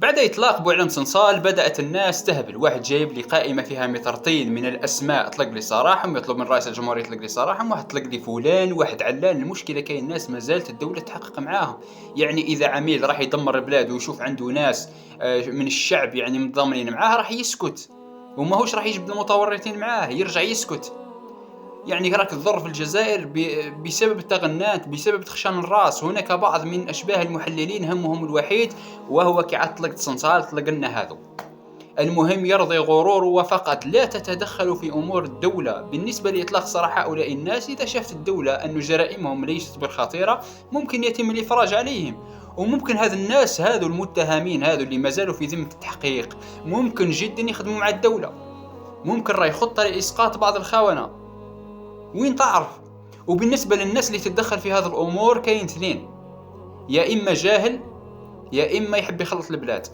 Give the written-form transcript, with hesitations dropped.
بعد إطلاق بوعلم صنصال بدأت الناس تهبل. واحد جايب لي قائمة فيها مطرطين من الأسماء، طلق لي صراحهم، يطلب من رئيس الجمهورية يطلق لي صراحهم، واحد طلق لي فلان، واحد علان. المشكلة كاين ناس ما زالت الدولة تحقق معاهم. يعني إذا عميل راح يدمر البلاد ويشوف عنده ناس من الشعب يعني متضامنين معاه راح يسكت، وما هوش راح يجيب المتورطين معاه يرجع يسكت. يعني راك تضر في الجزائر بسبب التغنات، بسبب تخشان الراس. هناك بعض من أشباه المحللين همهم الوحيد وهو كعطلق صنصال طلق لنا هذا. المهم يرضي غروره وفقط، لا تتدخلوا في أمور الدولة. بالنسبة لإطلاق سراح هؤلاء الناس، إذا شافت الدولة أن جرائمهم ليست بالخطيرة ممكن يتم الإفراج عليهم. وممكن هذا الناس هذو المتهمين هذو اللي ما زالوا في ذمة التحقيق ممكن جدا يخدموا مع الدولة، ممكن راهي خطة لإسقاط بعض الخونة، وين تعرف. وبالنسبة للناس اللي تتدخل في هذه الأمور كاين اثنين، يا إما جاهل يا إما يحب يخلط البلاد.